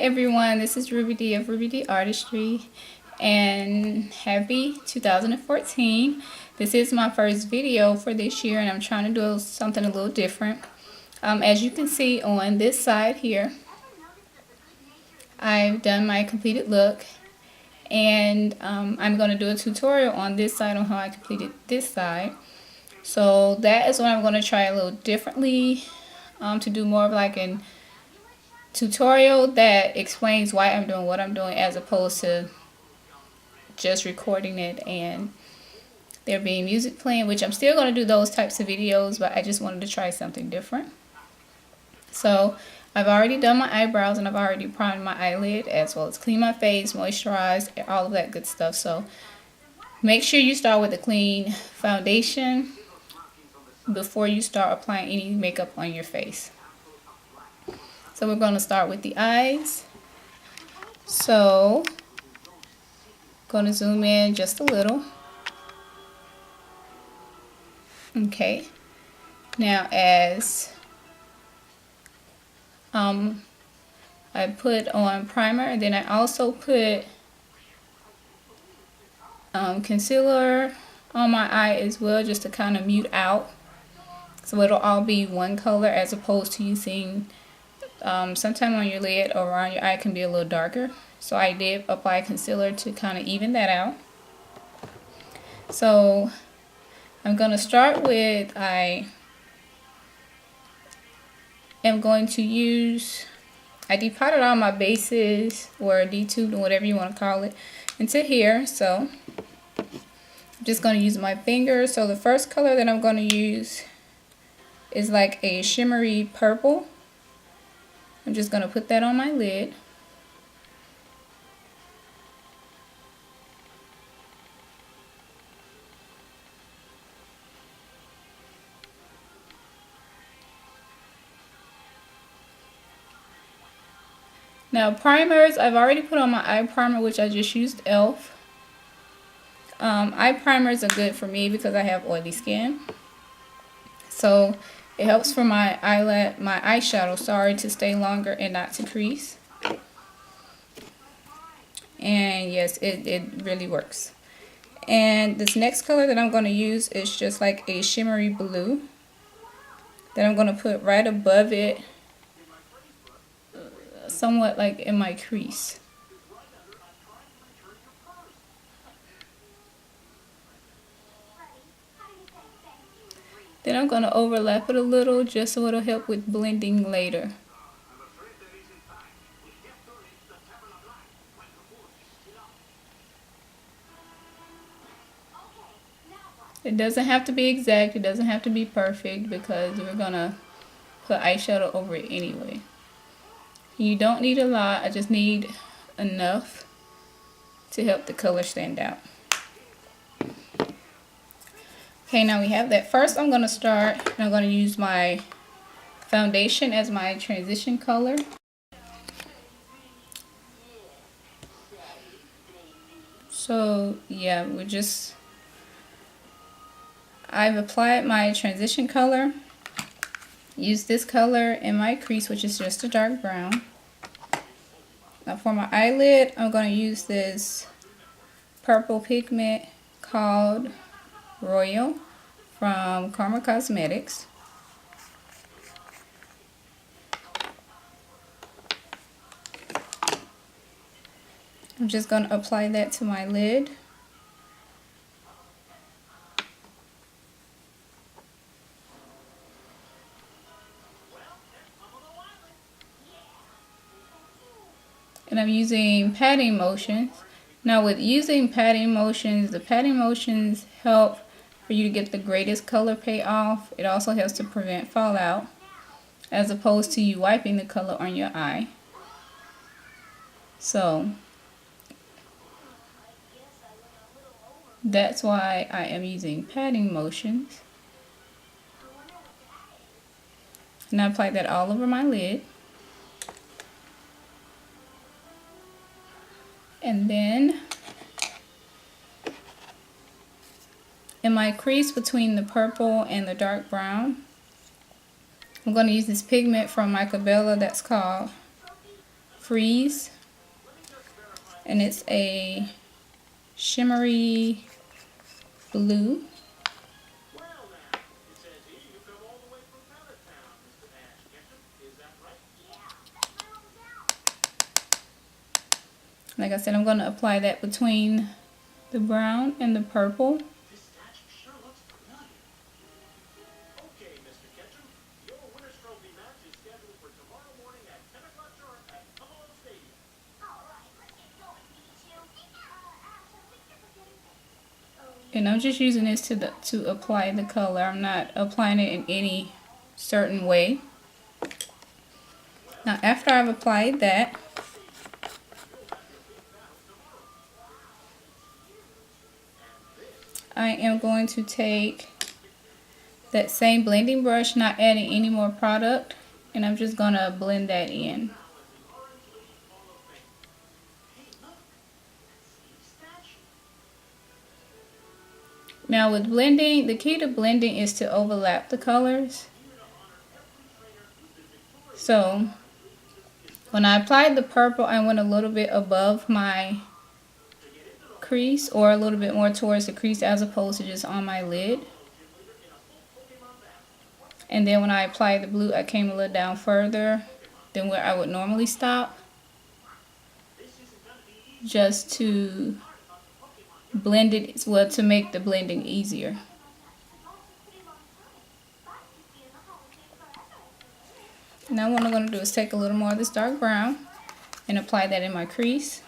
everyone, this is Ruby D of Ruby D Artistry, and happy 2014. This is my first video for this year, and I'm trying to do something a little different. As you can see on this side here, I've done my completed look, and I'm going to do a tutorial on this side on how I completed this side. So that is what I'm going to try a little differently, to do more of like an tutorial that explains why I'm doing what I'm doing, as opposed to just recording it and there being music playing, which I'm still going to do those types of videos, but I just wanted to try something different. So I've already done my eyebrows, and I've already primed my eyelid, as well as clean my face, moisturized, all of that good stuff. So make sure you start with a clean foundation before you start applying any makeup on your face. So we're going to start with the eyes. So going to zoom in just a little. Okay. Now as I put on primer, and then I also put concealer on my eye as well, just to kind of mute out, so it'll all be one color, as opposed to you seeing sometime on your lid or around your eye can be a little darker. So I did apply concealer to kind of even that out. So I'm going to start with, I am going to use, I depotted all my bases, or detubed, whatever you want to call it, into here. So I'm just going to use my finger. So the first color that I'm going to use is like a shimmery purple. I'm just going to put that on my lid. Now primers, I've already put on my eye primer, which I just used e.l.f. Eye primers are good for me because I have oily skin. So it helps for my eyeshadow, to stay longer and not to crease. And yes, it really works. And this next color that I'm going to use is just like a shimmery blue that I'm going to put right above it, somewhat like in my crease. Then I'm going to overlap it a little, just so it'll help with blending later. It doesn't have to be exact, it doesn't have to be perfect, because we're going to put eyeshadow over it anyway. You don't need a lot, I just need enough to help the color stand out. Okay, now we have that. First I'm going to start, and I'm going to use my foundation as my transition color. So yeah, I've applied my transition color. Use this color in my crease, which is just a dark brown. Now for my eyelid, I'm going to use this purple pigment called Royal from Karma Cosmetics. I'm just going to apply that to my lid. And I'm using patting motions. Now with using patting motions, the patting motions help for you to get the greatest color payoff. It also helps to prevent fallout, as opposed to you wiping the color on your eye. So that's why I am using patting motions. And I apply that all over my lid. And then in my crease between the purple and the dark brown, I'm going to use this pigment from Michael Bella that's called Freeze, and it's a shimmery blue. Like I said, I'm going to apply that between the brown and the purple. And I'm just using this to apply the color. I'm not applying it in any certain way. Now after I've applied that, I am going to take that same blending brush, not adding any more product, and I'm just going to blend that in. Now with blending, the key to blending is to overlap the colors. So when I applied the purple, I went a little bit above my crease, or a little bit more towards the crease as opposed to just on my lid. And then when I applied the blue, I came a little down further than where I would normally stop, just to blend it, well, to make the blending easier. Now what I'm going to do is take a little more of this dark brown and apply that in my crease.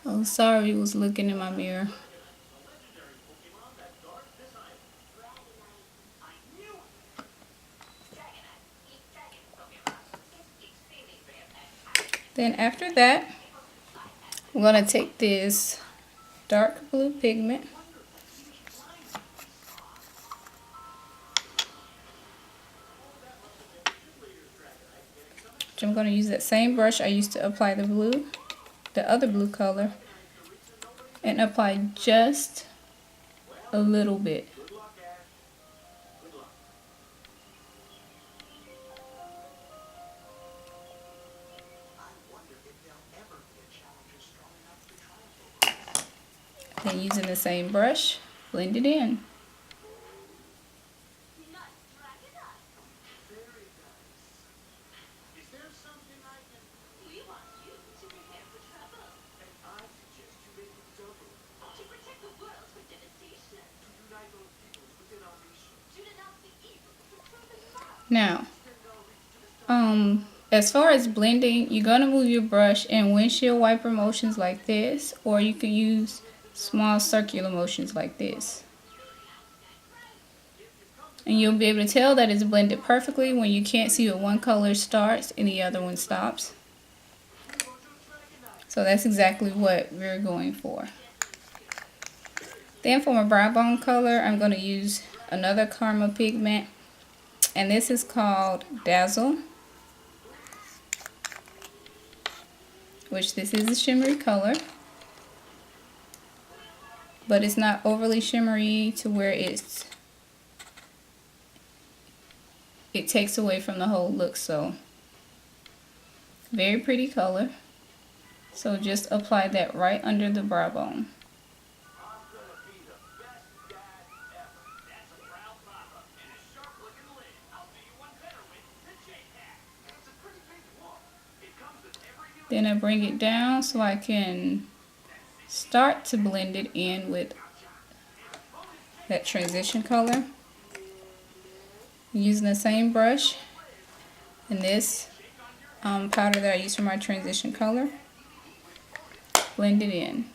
Oh, sorry, was looking in my mirror. Then after that, I'm going to take this dark blue pigment, which I'm going to use that same brush I used to apply the other blue color, and apply just a little bit. Then using the same brush, blend it in. Now, as far as blending, you're going to move your brush in windshield wiper motions like this, or you can use small circular motions like this. And you'll be able to tell that it's blended perfectly when you can't see where one color starts and the other one stops. So that's exactly what we're going for. Then for my brow bone color, I'm going to use another Karma pigment, and this is called Dazzle, which this is a shimmery color, but it's not overly shimmery to where it takes away from the whole look. So very pretty color. So just apply that right under the brow bone. Then I bring it down so I can start to blend it in with that transition color. Using the same brush and this powder that I use for my transition color, blend it in.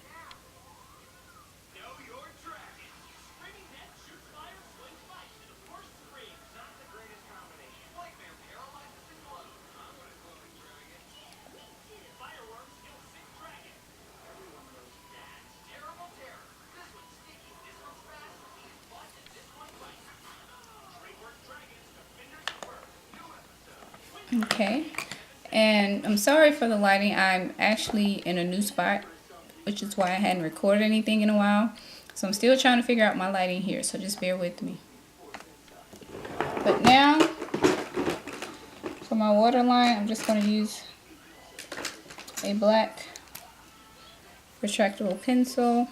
Okay. And I'm sorry for the lighting. I'm actually in a new spot, which is why I hadn't recorded anything in a while. So I'm still trying to figure out my lighting here, so just bear with me. But now, for my waterline, I'm just going to use a black retractable pencil.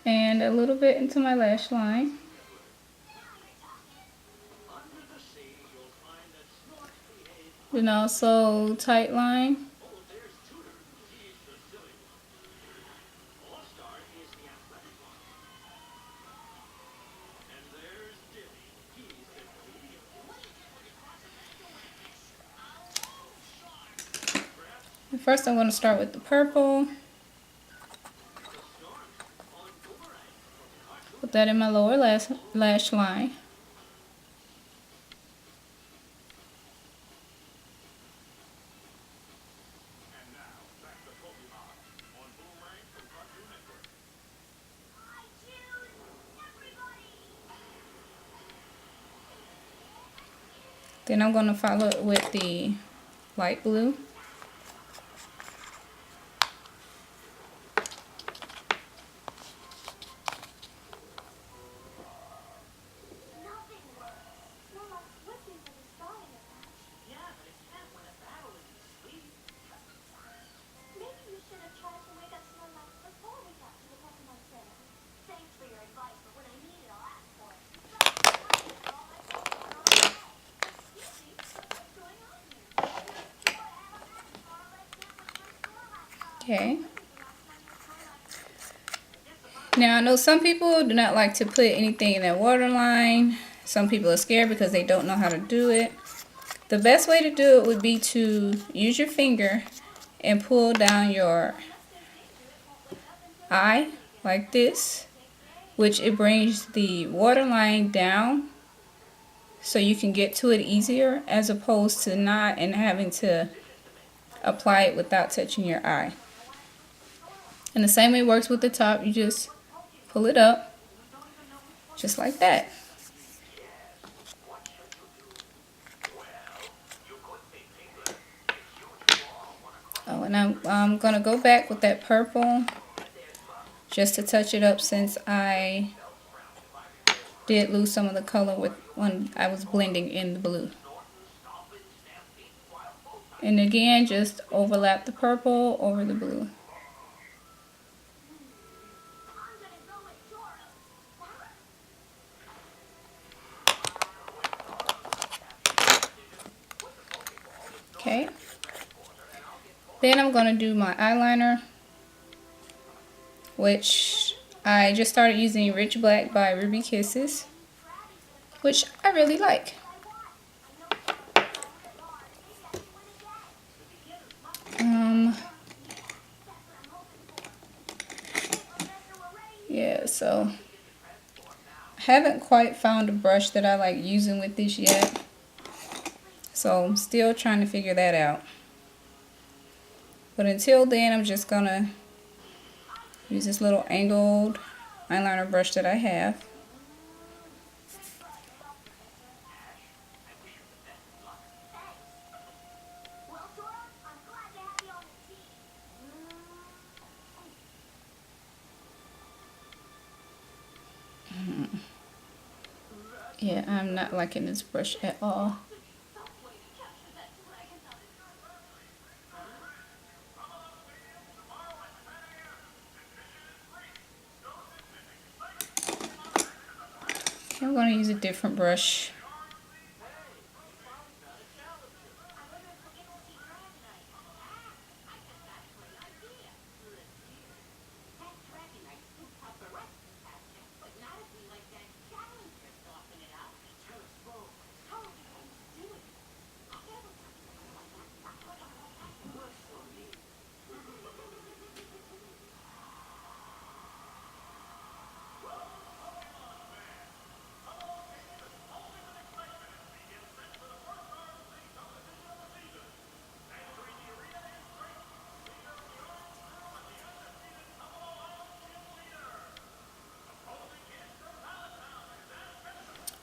And a little bit into my lash line. Then also tight line. And first I'm going to start with the purple. Put that in my lower lash line. Then I'm going to follow it with the light blue. Okay. Now I know some people do not like to put anything in that waterline. Some people are scared because they don't know how to do it. The best way to do it would be to use your finger and pull down your eye like this, which it brings the waterline down so you can get to it easier, as opposed to not and having to apply it without touching your eye. And the same way it works with the top. You just pull it up just like that. Oh, and I'm gonna go back with that purple just to touch it up, since I did lose some of the color when I was blending in the blue. And again, just overlap the purple over the blue. Okay. Then I'm going to do my eyeliner, which I just started using Rich Black by Ruby Kisses, which I really like. Yeah, so I haven't quite found a brush that I like using with this yet. So I'm still trying to figure that out. But until then, I'm just gonna use this little angled eyeliner brush that I have. Yeah, I'm not liking this brush at all. I'm going to use a different brush.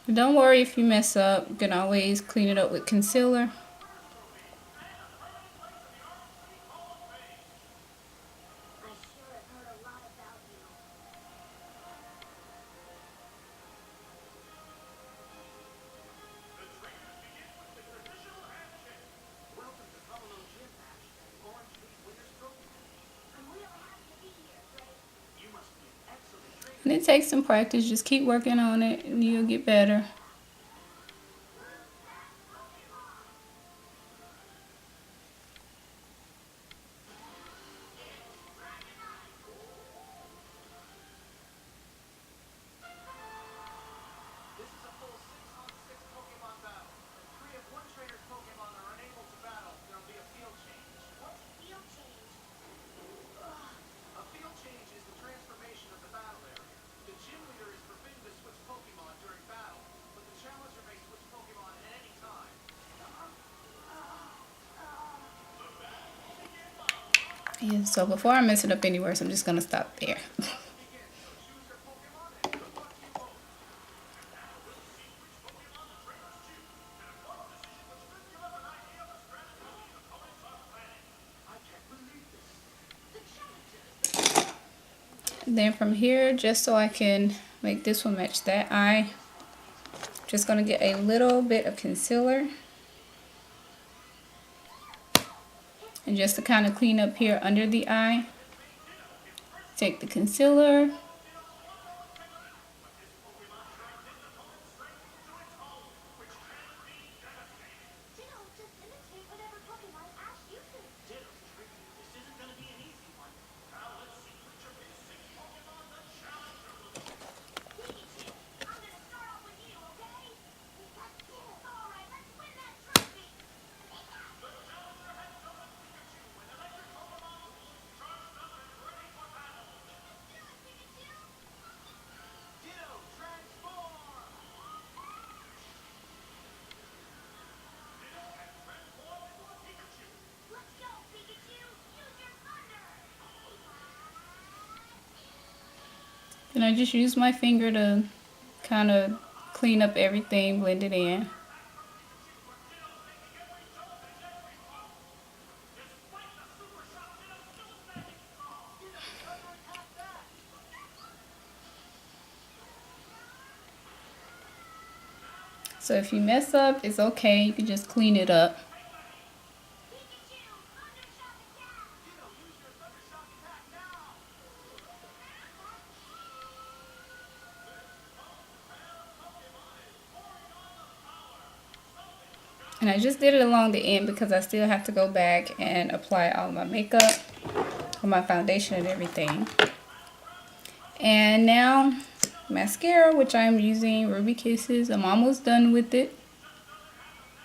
But don't worry if you mess up. You can always clean it up with concealer. And it takes some practice. Just keep working on it and you'll get better. Yeah, so before I mess it up any worse, I'm just gonna stop there. Then from here, just so I can make this one match that eye, just gonna get a little bit of concealer. And just to kind of clean up here under the eye, take the concealer. And I just use my finger to kind of clean up everything, blend it in. So if you mess up, it's okay. You can just clean it up. And I just did it along the end because I still have to go back and apply all my makeup, or my foundation and everything. And now mascara, which I'm using Ruby Kisses. I'm almost done with it.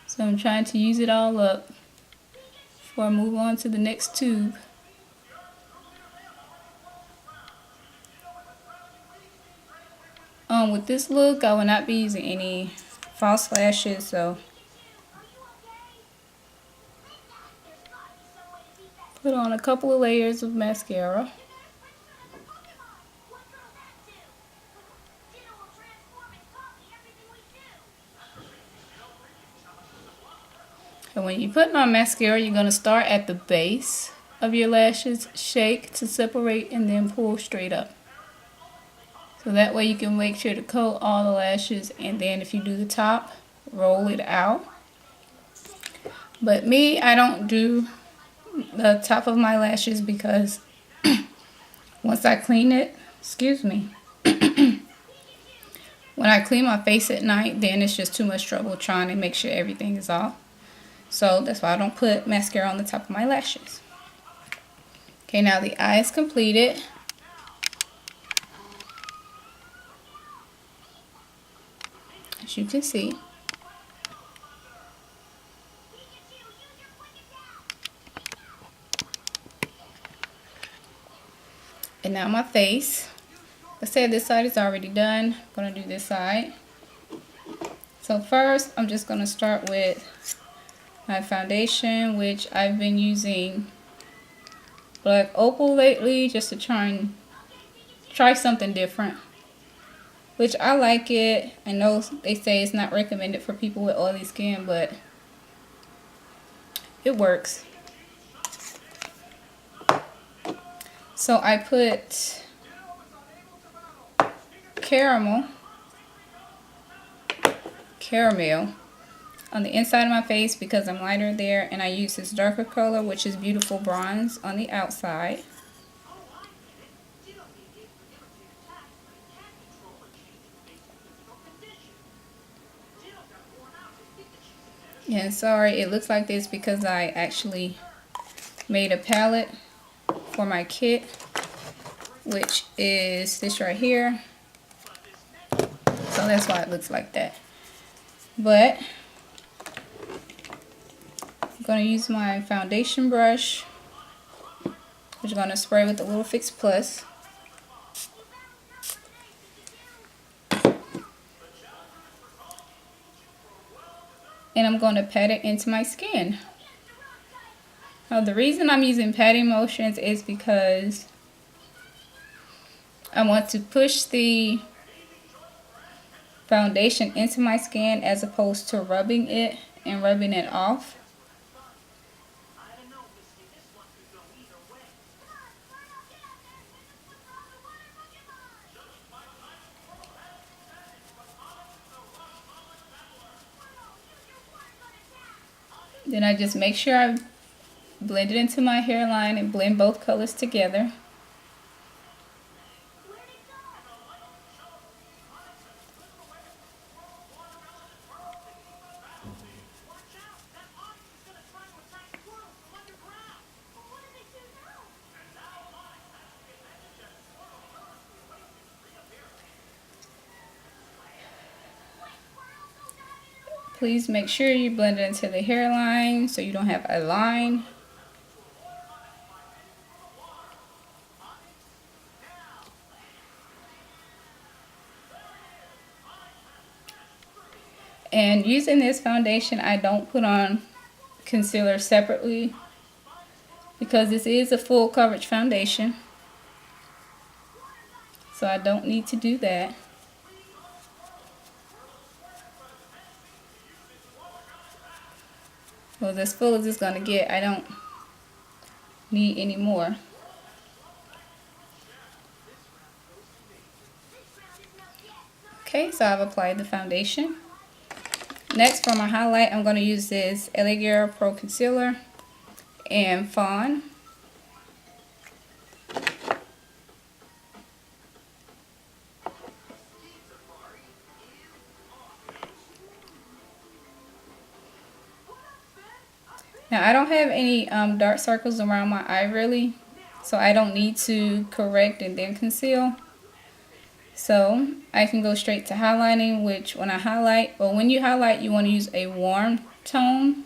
So I'm trying to use it all up before I move on to the next tube. With this look, I will not be using any false lashes, so put on a couple of layers of mascara. And when you're putting on mascara, you're going to start at the base of your lashes, shake to separate, and then pull straight up. So that way you can make sure to coat all the lashes, and then if you do the top, roll it out. But me, I don't do the top of my lashes because once I clean it, when I clean my face at night, then it's just too much trouble trying to make sure everything is off. So that's why I don't put mascara on the top of my lashes. Okay, now the eye is completed. As you can see. And now my face. I said this side is already done. I'm going to do this side. So first, I'm just going to start with my foundation, which I've been using Black Opal lately, just to try something different which I like it. I know they say it's not recommended for people with oily skin, but it works. So I put caramel on the inside of my face because I'm lighter there, and I use this darker color, which is Beautiful Bronze, on the outside. And sorry, it looks like this because I actually made a palette for my kit, which is this right here. So that's why it looks like that. But I'm going to use my foundation brush, which I'm going to spray with the little Fix Plus. And I'm going to pat it into my skin. Now the reason I'm using patting motions is because I want to push the foundation into my skin as opposed to rubbing it and rubbing it off. Then I just make sure I blend it into my hairline and blend both colors together. Please make sure you blend it into the hairline so you don't have a line. And using this foundation, I don't put on concealer separately because this is a full coverage foundation. So I don't need to do that. Well, as full as it's going to get, I don't need any more. Okay, so I've applied the foundation. Next, for my highlight, I'm going to use this LA Girl Pro Concealer and Fawn. Now, I don't have any dark circles around my eye really, so I don't need to correct and then conceal. So I can go straight to highlighting, which when I highlight, well, when you highlight, you want to use a warm tone.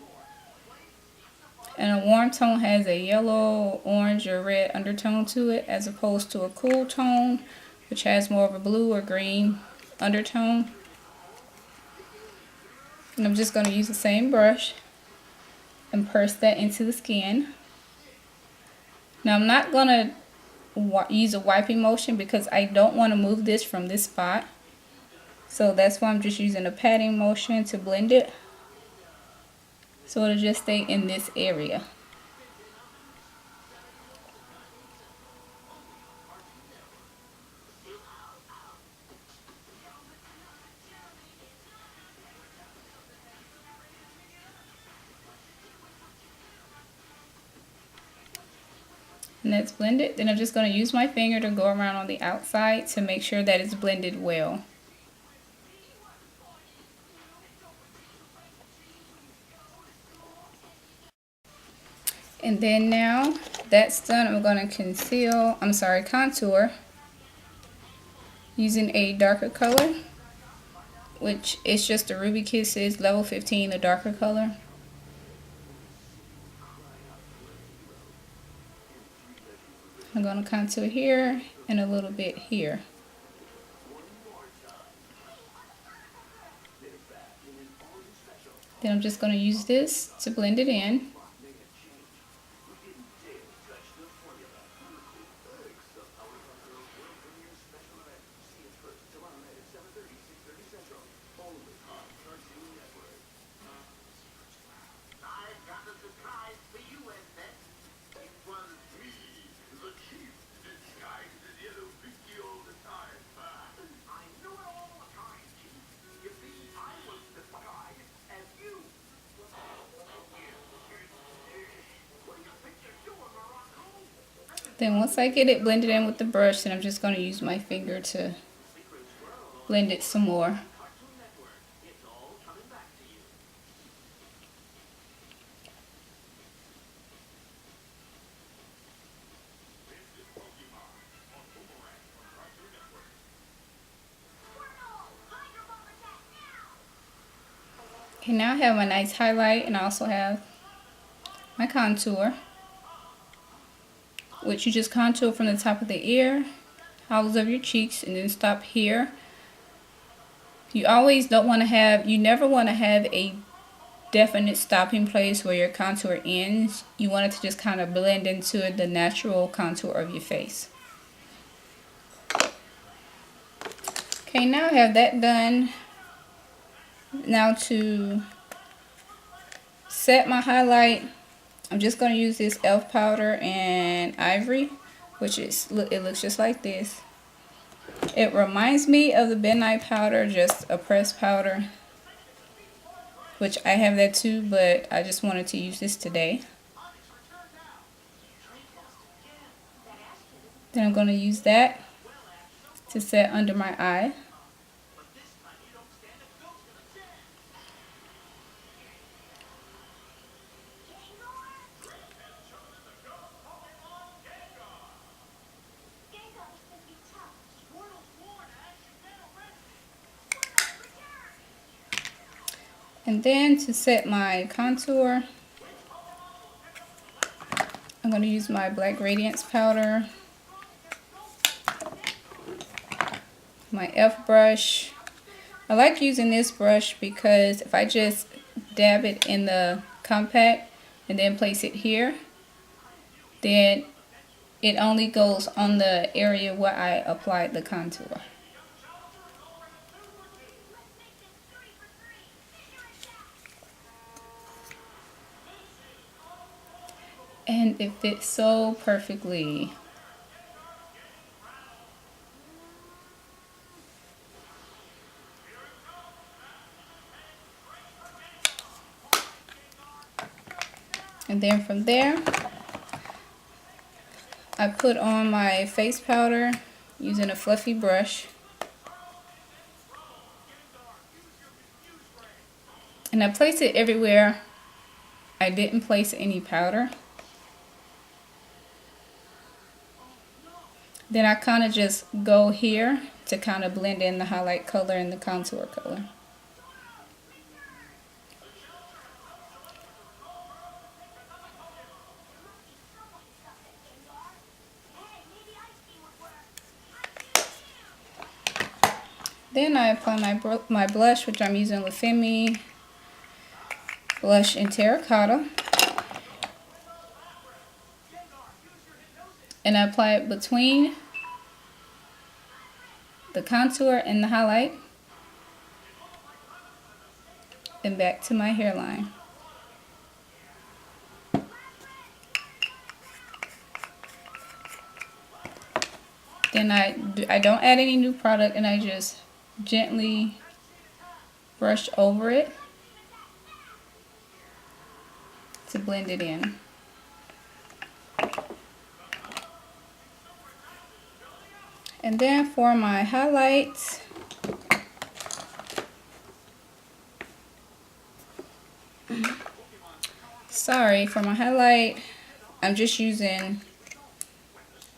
And a warm tone has a yellow, orange, or red undertone to it, as opposed to a cool tone, which has more of a blue or green undertone. And I'm just going to use the same brush and press that into the skin. Now I'm not going to use a wiping motion because I don't want to move this from this spot. So that's why I'm just using a patting motion to blend it. So it'll just stay in this area. And that's blended. Then I'm just going to use my finger to go around on the outside to make sure that it's blended well. And then now that's done, I'm going to contour using a darker color, which is just the Ruby Kisses Level 15, the darker color. I'm going to contour here and a little bit here. Then I'm just going to use this to blend it in. Then once I get it blended in with the brush, then I'm just going to use my finger to blend it some more. Okay, now I have my nice highlight, and I also have my contour, which you just contour from the top of the ear, hollows of your cheeks, and then stop here. You always don't want to have, you never want to have a definite stopping place where your contour ends. You want it to just kind of blend into the natural contour of your face. Okay, now I have that done. Now to set my highlight, I'm just going to use this e.l.f. powder and ivory, which is, it looks just like this. It reminds me of the midnight powder, just a pressed powder, which I have that too, but I just wanted to use this today. Then I'm going to use that to set under my eye. And then to set my contour, I'm going to use my Black Radiance powder, my e.l.f. brush. I like using this brush because if I just dab it in the compact and then place it here, then it only goes on the area where I applied the contour. And it fits so perfectly. And then from there, I put on my face powder using a fluffy brush. And I place it everywhere I didn't place any powder. Then I kind of just go here to kind of blend in the highlight color and the contour color. Then I apply my blush, which I'm using Lafemi Blush in Terracotta. And I apply it between the contour and the highlight, and back to my hairline. Then I don't add any new product, and I just gently brush over it to blend it in. And then for my highlights, for my highlight, I'm just using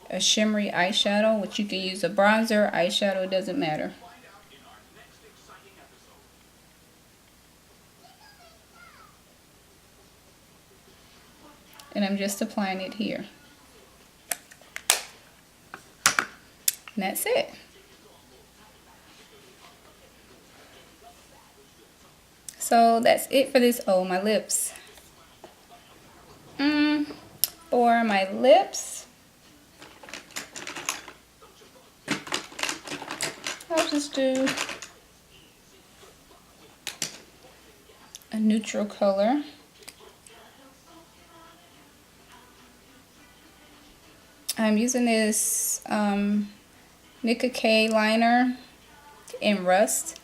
a shimmery eyeshadow, which you can use a bronzer, eyeshadow, it doesn't matter. And I'm just applying it here. And that's it. So that's it for this. Oh, my lips. For my lips, I'll just do a neutral color. I'm using this Nicka K liner in Rust.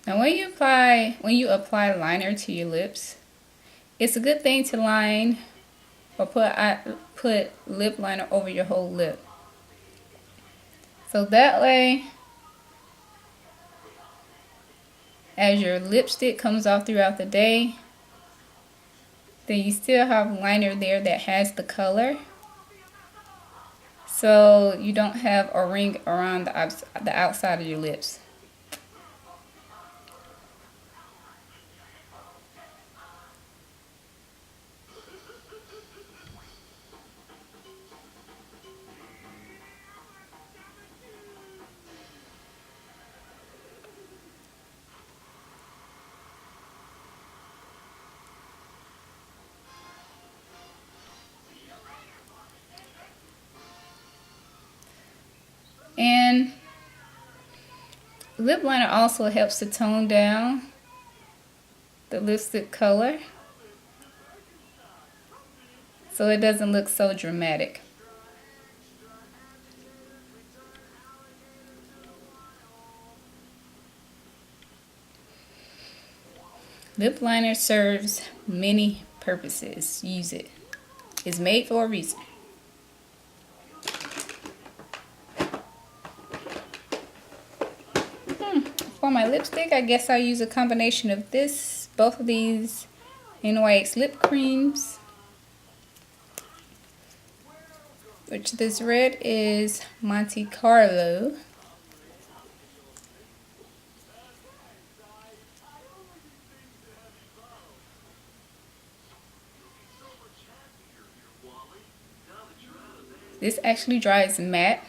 Now when you apply liner to your lips, it's a good thing to line or put lip liner over your whole lip. So that way, as your lipstick comes off throughout the day, then you still have liner there that has the color. So you don't have a ring around the outside of your lips. And lip liner also helps to tone down the lipstick color so it doesn't look so dramatic. Lip liner serves many purposes. Use it. It's made for a reason. For my lipstick, I guess I'll use a combination of both of these NYX lip creams. Which this red is Monte Carlo. This actually dries matte.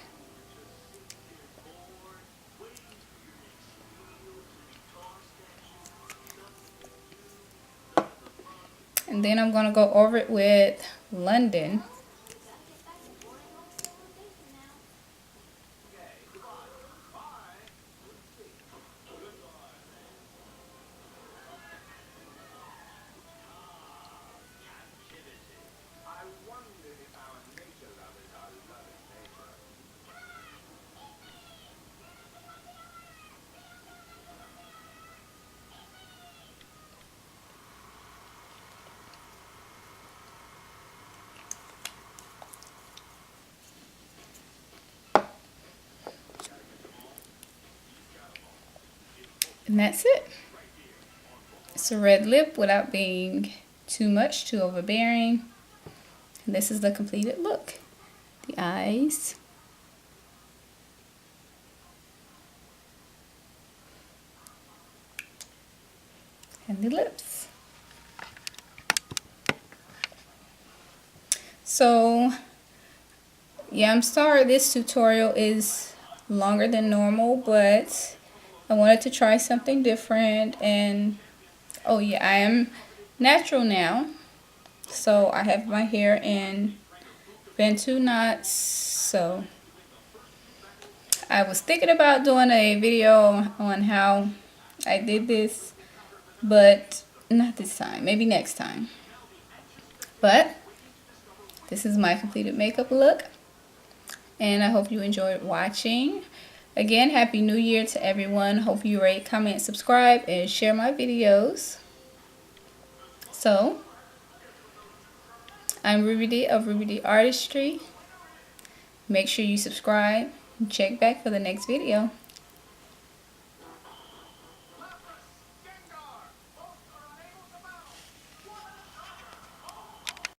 And then I'm going to go over it with London. And that's it. It's a red lip without being too much, too overbearing. And this is the completed look. The eyes. And the lips. So, yeah, I'm sorry this tutorial is longer than normal, but I wanted to try something different. And oh yeah, I am natural now, so I have my hair in Bantu knots. So I was thinking about doing a video on how I did this, but not this time, maybe next time. But this is my completed makeup look, and I hope you enjoyed watching. Again, Happy New Year to everyone. Hope you rate, comment, subscribe, and share my videos. So, I'm Ruby D of Ruby D Artistry. Make sure you subscribe and check back for the next video.